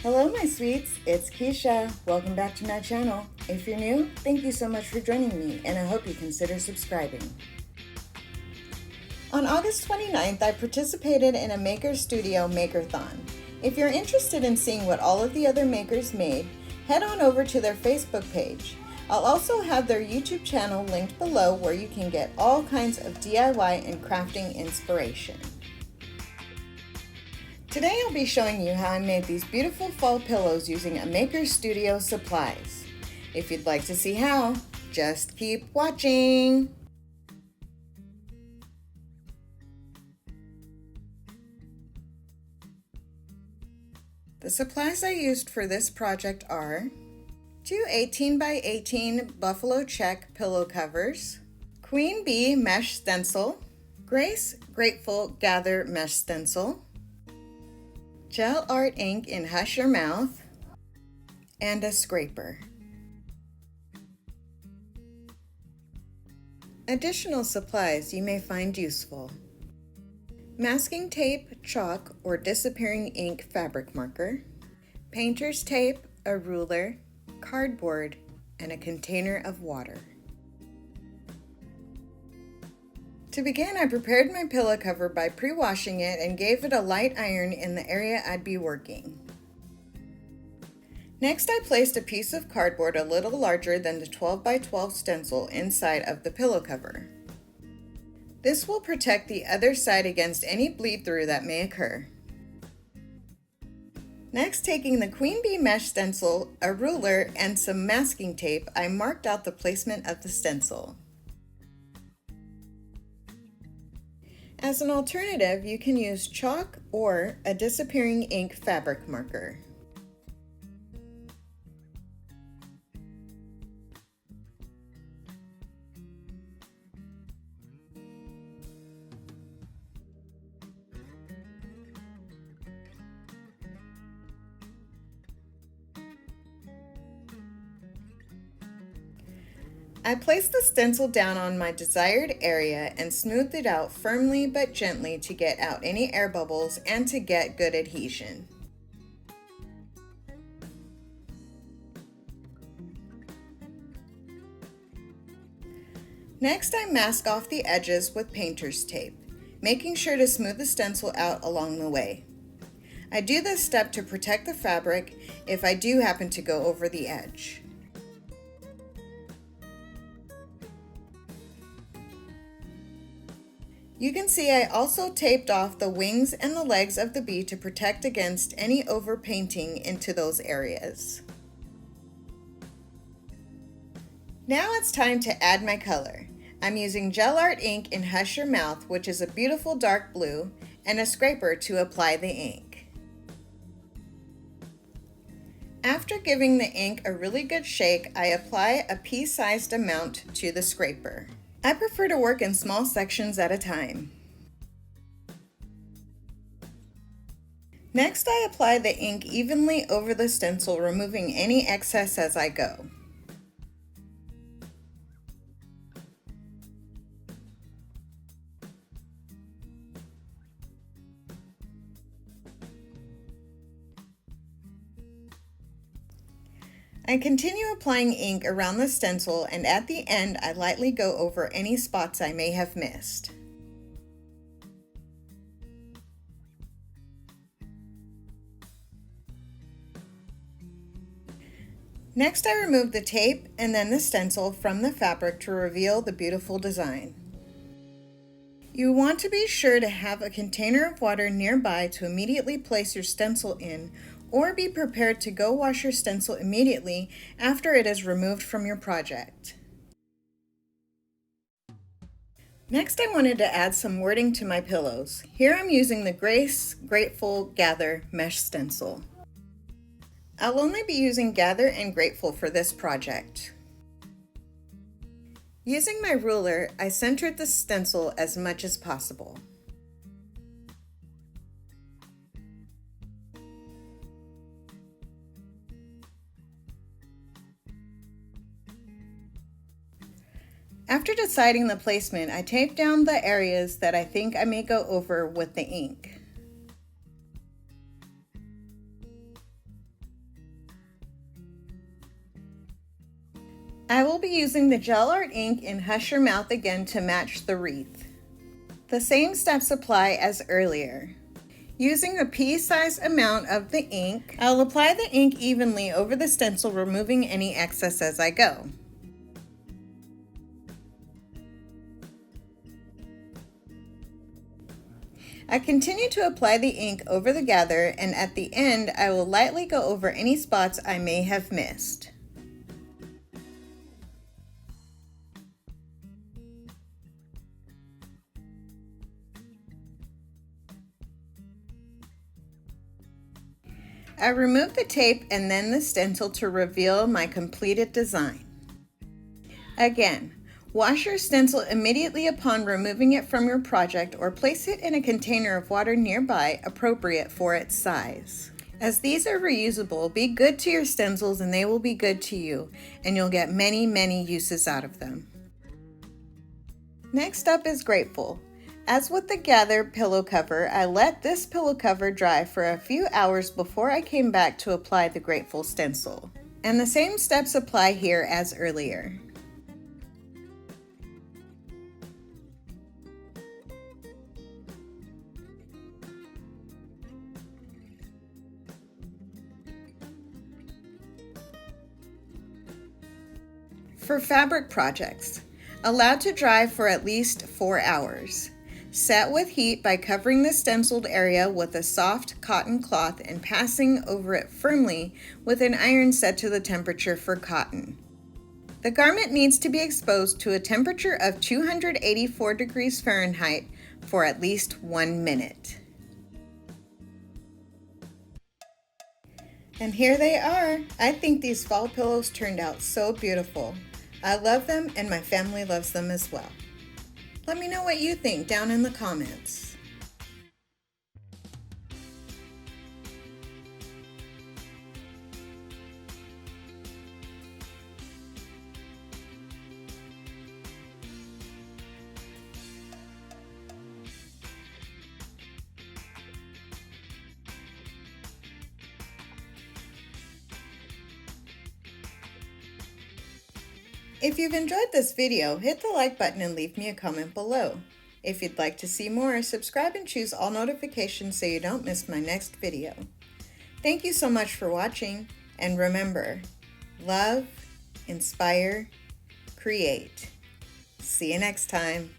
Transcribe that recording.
Hello my sweets, it's Keisha. Welcome back to my channel. If you're new, thank you so much for joining me and I hope you consider subscribing. On August 29th, I participated in a Maker Studio Makeathon. If you're interested in seeing what all of the other makers made, head on over to their Facebook page. I'll also have their YouTube channel linked below where you can get all kinds of DIY and crafting inspiration. Today I'll be showing you how I made these beautiful fall pillows using a Maker Studio supplies. If you'd like to see how, just keep watching! The supplies I used for this project are two 18 by 18 buffalo check pillow covers, Queen Bee mesh stencil, Grace Grateful Gather mesh stencil, gel art ink in Hush Your Mouth, and a scraper. Additional supplies you may find useful: masking tape, chalk or disappearing ink fabric marker, painter's tape, a ruler, cardboard, and a container of water. To begin, I prepared my pillow cover by pre-washing it and gave it a light iron in the area I'd be working. Next, I placed a piece of cardboard a little larger than the 12 by 12 stencil inside of the pillow cover. This will protect the other side against any bleed through that may occur. Next, taking the Queen Bee mesh stencil, a ruler, and some masking tape, I marked out the placement of the stencil. As an alternative, you can use chalk or a disappearing ink fabric marker. I placed the stencil down on my desired area and smoothed it out firmly but gently to get out any air bubbles and to get good adhesion. Next, I mask off the edges with painter's tape, making sure to smooth the stencil out along the way. I do this step to protect the fabric if I do happen to go over the edge. You can see I also taped off the wings and the legs of the bee to protect against any overpainting into those areas. Now it's time to add my color. I'm using gel art ink in Hush Your Mouth, which is a beautiful dark blue, and a scraper to apply the ink. After giving the ink a really good shake, I apply a pea-sized amount to the scraper. I prefer to work in small sections at a time. Next, I apply the ink evenly over the stencil, removing any excess as I go. I continue applying ink around the stencil, and at the end I lightly go over any spots I may have missed. Next, I remove the tape and then the stencil from the fabric to reveal the beautiful design. You want to be sure to have a container of water nearby to immediately place your stencil in, or be prepared to go wash your stencil immediately after it is removed from your project. Next, I wanted to add some wording to my pillows. Here I'm using the Grace Grateful Gather mesh stencil. I'll only be using Gather and Grateful for this project. Using my ruler, I centered the stencil as much as possible. After deciding the placement, I tape down the areas that I think I may go over with the ink. I will be using the gel art ink in Hush Your Mouth again to match the wreath. The same steps apply as earlier. Using a pea-sized amount of the ink, I'll apply the ink evenly over the stencil, removing any excess as I go. I continue to apply the ink over the gather, and at the end I will lightly go over any spots I may have missed. I remove the tape and then the stencil to reveal my completed design. Again, wash your stencil immediately upon removing it from your project, or place it in a container of water nearby appropriate for its size. As these are reusable, be good to your stencils and they will be good to you, and you'll get many, many uses out of them. Next up is Grateful. As with the Gather pillow cover, I let this pillow cover dry for a few hours before I came back to apply the Grateful stencil. And the same steps apply here as earlier. For fabric projects, allow to dry for at least 4 hours. Set with heat by covering the stenciled area with a soft cotton cloth and passing over it firmly with an iron set to the temperature for cotton. The garment needs to be exposed to a temperature of 284 degrees Fahrenheit for at least 1 minute. And here they are. I think these fall pillows turned out so beautiful. I love them and my family loves them as well. Let me know what you think down in the comments. If you've enjoyed this video, hit the like button and leave me a comment below. If you'd like to see more, subscribe and choose all notifications so you don't miss my next video. Thank you so much for watching, and remember, love, inspire, create. See you next time.